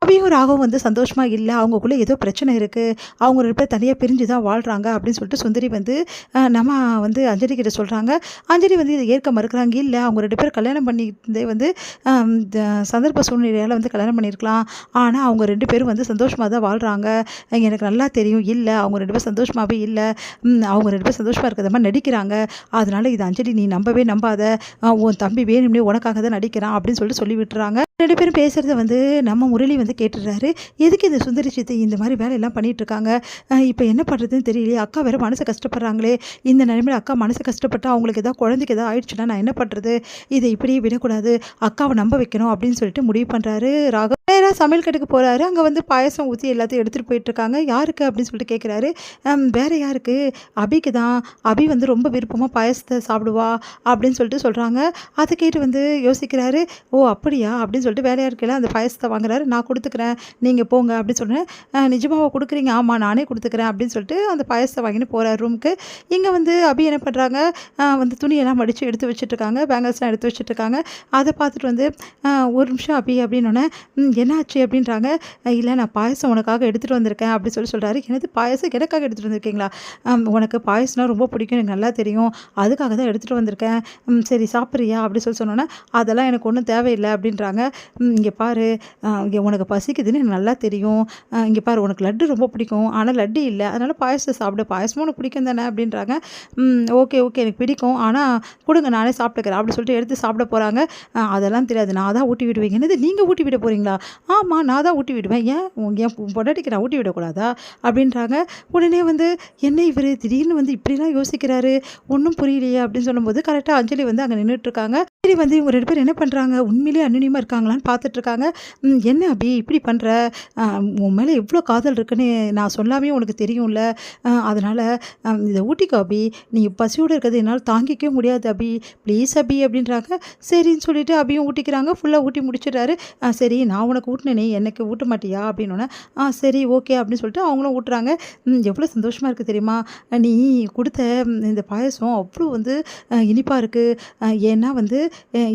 அபியும் ராகவும் வந்து சந்தோஷமாக இல்லை, அவங்களுக்குள்ளே ஏதோ பிரச்சனை இருக்குது, அவங்க 2 பேர் தனியாக பிரிஞ்சு தான் வாழ்கிறாங்க அப்படின்னு சொல்லிட்டு சுந்தரி வந்து நம்ம வந்து அஞ்சலி கிட்ட சொல்கிறாங்க. அஞ்சலி வந்து இதை ஏற்க மறுக்கிறாங்க. இல்லை, அவங்க 2 பேரும் கல்யாணம் பண்ணியிருந்தே வந்து இந்த சந்தர்ப்ப சூழ்நிலையால் வந்து கல்யாணம் பண்ணியிருக்கலாம், ஆனால் அவங்க 2 பேரும் வந்து சந்தோஷமாக தான் வாழ்கிறாங்க, எனக்கு நல்லா தெரியும். இல்லை, அவங்க 2 பேரும் சந்தோஷமாகவே இல்லை, அவங்க 2 பேரும் சந்தோஷமாக இருக்கிற மாதிரி நடிக்கிறாங்க, அதனால் இது அஞ்சலி நீ நம்பவே நம்பாத, உன் தம்பி வேணும்னே உனக்காக தான் நடிக்கிறான் அப்படின்னு சொல்லிட்டு சொல்லி விட்டுறாங்க. 2 பேரும் பேசுகிறத வந்து நம்ம முரளி வந்து கேட்டுடுறாரு. எதுக்கு இந்த சுந்தரி சித்தி இந்த மாதிரி வேலையெல்லாம் பண்ணிகிட்ருக்காங்க, இப்போ என்ன பண்ணுறதுன்னு தெரியலையே, அக்கா வேறு மனசை கஷ்டப்படுறாங்களே, இந்த நிலைமையில் அக்கா மனசை கஷ்டப்பட்டு அவங்களுக்கு ஏதாவது குழந்தைக்கு ஏதாவது ஆயிடுச்சுன்னா நான் என்ன பண்ணுறது, இதை இப்படியே விடக்கூடாது, அக்காவை நம்ப வைக்கணும் அப்படின்னு சொல்லிட்டு முடிவு பண்ணுறாரு ராகவ். நேராக சமையல் கட்டுக்கு போகிறாரு. அங்கே வந்து பாயசம் ஊற்றி எல்லாத்தையும் எடுத்துகிட்டு போயிட்டுருக்காங்க. யாருக்கு அப்படின்னு சொல்லிட்டு கேட்குறாரு. வேறு யாருக்கு, அபிக்கு தான், அபி வந்து ரொம்ப விருப்பமாக பாயசத்தை சாப்பிடுவா அப்படின்னு சொல்லிட்டு சொல்கிறாங்க. அதை கேட்டு வந்து யோசிக்கிறாரு. ஓ அப்படியா அப்படின்னு சொல்லிட்டு வேலையாக இருக்கையில் அந்த பாயசத்தை வாங்குறாரு. நான் கொடுத்துக்கிறேன், நீங்கள் போங்க அப்படின்னு சொன்னேன். நிஜமாவா கொடுக்குறீங்க, ஆமாம் நானே கொடுத்துக்கிறேன் அப்படின்னு சொல்லிட்டு அந்த பாயசத்தை வாங்கின்னு போகிறார் ரூமுக்கு. இங்கே வந்து அபி என்ன பண்ணுறாங்க, வந்து துணியெல்லாம் மடித்து எடுத்து வச்சுட்ருக்காங்க, பேங்கல்ஸ்லாம் எடுத்து வச்சுட்ருக்காங்க. அதை பார்த்துட்டு வந்து ஒரு நிமிஷம் அபி அப்படின்னோடனே என்னாச்சு அப்படின்றாங்க. இல்லை நான் பாயசம் உனக்காக எடுத்துகிட்டு வந்திருக்கேன் அப்படின்னு சொல்கிறாரு. எனது பாயசம் எனக்காக எடுத்துகிட்டு வந்திருக்கீங்களா, உனக்கு பாயசம்னா ரொம்ப பிடிக்கும் எனக்கு நல்லா தெரியும், அதுக்காக தான் எடுத்துகிட்டு வந்திருக்கேன், சரி சாப்பிட்றியா அப்படின்னு சொன்னோன்னே அதெல்லாம் எனக்கு ஒன்றும் தேவையில்லை அப்படின்றாங்க. இங்கே பாரு, இங்கே உனக்கு பசிக்குதுன்னு எனக்கு நல்லா தெரியும், இங்கே பாரு உனக்கு லட்டு ரொம்ப பிடிக்கும், ஆனால் லட்டு இல்லை, அதனால் பாயசத்தை சாப்பிடு, பாயசமும் உனக்கு பிடிக்கும் தானே அப்படின்றாங்க. ஓகே ஓகே எனக்கு பிடிக்கும், ஆனால் கொடுங்க நானே சாப்பிட்டுக்கிறேன் அப்படின்னு சொல்லிட்டு எடுத்து சாப்பிட போகிறாங்க. அதெல்லாம் தெரியாது, நான் தான் ஊட்டி விடுவீங்க. என்னது நீங்கள் ஊட்டி விட போகிறீங்களா, ஆமாம் நான் தான் ஊட்டி விடுவேன், என் பொண்டாட்டிக்கு நான் ஊட்டி விடக்கூடாதா அப்படின்றாங்க. உடனே வந்து என்ன இவர் திடீர்னு வந்து இப்படிலாம் யோசிக்கிறாரு, ஒன்றும் புரியலையே அப்படின்னு சொல்லும்போது கரெக்டாக அஞ்சலி வந்து அங்கே நின்றுட்டுருக்காங்க. சரி வந்து இவங்க 2 பேர் என்ன பண்ணுறாங்க, உண்மையிலேயே அந்நியமாக இருக்காங்களான்னு பார்த்துட்ருக்காங்க. என்ன அப்படி இப்படி பண்ணுற, உன் மேலே எவ்வளோ காதல் இருக்குன்னு நான் சொல்லாமே உனக்கு தெரியும்ல, அதனால் இதை ஊட்டிக்கோ அபி, நீ பசியோடு இருக்கிறது என்னால் தாங்கிக்கவே முடியாது அபி, ப்ளீஸ் அபி அப்படின்றாங்க. சரின்னு சொல்லிட்டு அபியும் ஊட்டிக்கிறாங்க. ஃபுல்லாக ஊட்டி முடிச்சிடுறாரு. சரி நான் உனக்கு ஊட்டினேனே எனக்கு ஊட்ட மாட்டியா அப்படின்னோடனே சரி ஓகே அப்படின்னு சொல்லிட்டு அவங்களும் ஊட்டுறாங்க. எவ்வளோ சந்தோஷமாக இருக்குது தெரியுமா, நீ கொடுத்த இந்த பாயசம் அவ்வளோ வந்து இனிப்பாக இருக்குது, ஏன்னா வந்து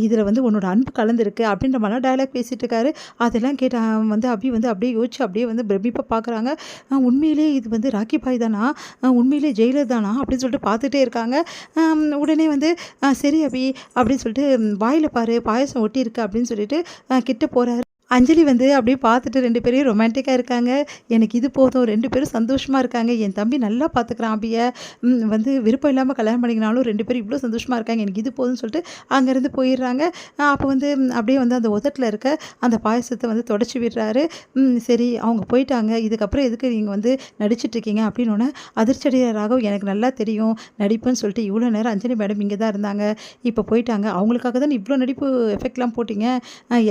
இதில் வந்து உன்னோட அன்பு கலந்துருக்கு அப்படின்ற மாதிரிலாம் டயலாக் பேசிகிட்டு இருக்காரு. அதெல்லாம் கேட்ட வந்து அபி வந்து அப்படியே யோசிச்சு அப்படியே வந்து பிரமிப்பாக பார்க்குறாங்க. உண்மையிலே இது வந்து ராக்கி பாய் தானா, உண்மையிலே ஜெயிலர் தானா அப்படின்னு சொல்லிட்டு பார்த்துட்டே இருக்காங்க. உடனே வந்து சரி அபி அப்படின்னு சொல்லிட்டு வாயில் பாரு பாயசம் ஒட்டி இருக்கு அப்படின்னு சொல்லிட்டு கிட்ட போகிறாரு. அஞ்சலி வந்து அப்படியே பார்த்துட்டு 2 பேரையும் ரொமான்டிக்காக இருக்காங்க. எனக்கு இது போதும், 2 பேரும் சந்தோஷமாக இருக்காங்க, என் தம்பி நல்லா பார்த்துக்கிறான் அபியை, வந்து விருப்பம் இல்லாமல் கல்யாணம் பண்ணிக்கினாலும் 2 பேரும் இவ்வளோ சந்தோஷமாக இருக்காங்க, எனக்கு இது போதும்னு சொல்லிட்டு அங்கேருந்து போயிடுறாங்க. அப்போ வந்து அப்படியே வந்து அந்த உதட்டில் இருக்க அந்த பாயசத்தை வந்து தொடச்சி விடுறாரு. சரி அவங்க போயிட்டாங்க, இதுக்கப்புறம் எதுக்கு நீங்கள் வந்து நடிச்சிட்ருக்கீங்க அப்படின்னோடனே அதிர்ச்சி அடைகிற ராகவ், எனக்கு நல்லா தெரியும் நடிப்புன்னு சொல்லிட்டு, இவ்வளோ நேரம் அஞ்சலி மேடம் இங்கே தான் இருந்தாங்க, இப்போ போயிட்டாங்க, அவங்களுக்காக தான் இவ்வளோ நடிப்பு எஃபெக்ட்லாம் போட்டிங்க,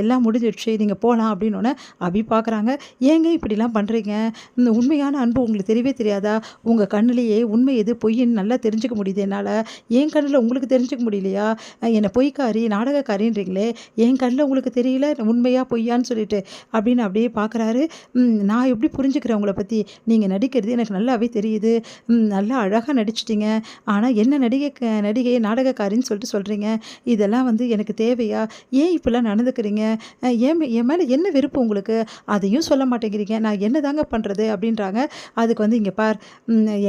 எல்லாம் முடிஞ்சிடுச்சு, நீங்கள் போகலாம் அப்படின்னோடனே அபி பார்க்குறாங்க. ஏங்க இப்படிலாம் பண்ணுறீங்க, இந்த உண்மையான அன்பு உங்களுக்கு தெரியவே தெரியாதா, உங்கள் கண்ணிலேயே உண்மை எது பொய்ன்னு நல்லா தெரிஞ்சுக்க முடியுது என்னால், என் கண்ணில் உங்களுக்கு தெரிஞ்சுக்க முடியலையா, என்னை பொய்க்காரி நாடகக்காரின்றீங்களே, என் கண்ணில் உங்களுக்கு தெரியல உண்மையாக பொய்யான்னு சொல்லிட்டு அப்படின்னு அப்படியே பார்க்குறாரு. நான் எப்படி புரிஞ்சுக்கிறேன் உங்களை பற்றி, நீங்கள் நடிக்கிறது எனக்கு நல்லாவே தெரியுது, நல்லா அழகாக நடிச்சிட்டிங்க, ஆனால் என்ன நடிகை நாடகக்காரின்னு சொல்லிட்டு சொல்கிறீங்க, இதெல்லாம் வந்து எனக்கு தேவையா, ஏன் இப்படிலாம் நடந்துக்கிறீங்க, என் மேலே என்ன வெறுப்பு உங்களுக்கு, அதையும் சொல்ல மாட்டேங்கிறீங்க, நான் என்ன தாங்க பண்ணுறது அப்படின்றாங்க. அதுக்கு வந்து இங்கே பார்,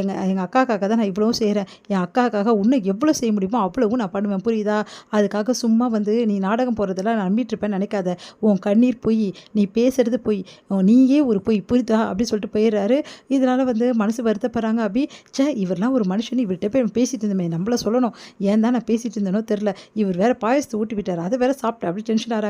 எங்கள் அக்காக்காக தான் நான் இவ்வளோ செய்கிறேன், என் அக்காக்காக இன்னும் எவ்வளோ செய்ய முடியுமோ அவ்வளவும் நான் பண்ணுவேன் புரியுதா, அதுக்காக சும்மா வந்து நீ நாடகம் போகிறதெல்லாம் நான் நம்பிட்டுருப்பேன்னு நினைக்காத, உன் கண்ணீர் பொய், நீ பேசுகிறது பொய், நீயே ஒரு பொய் புரியுதா அப்படின்னு சொல்லிட்டு போயிடுறாரு. இதனால் வந்து மனசு வருத்தப்படுறாங்க அபி. இவரெலாம் ஒரு மனுஷன், இவர்கிட்ட போய் பேசிகிட்டு இருந்தோமே நம்மள சொல்லணும், ஏன் தான் நான் பேசிகிட்டு இருந்தேனோ தெரில, இவர் வேறு பாயசத்தை ஊட்டி விட்டார், அதை வேறு சாப்பிட்டேன் அப்படி டென்ஷன் ஆகிறாங்க.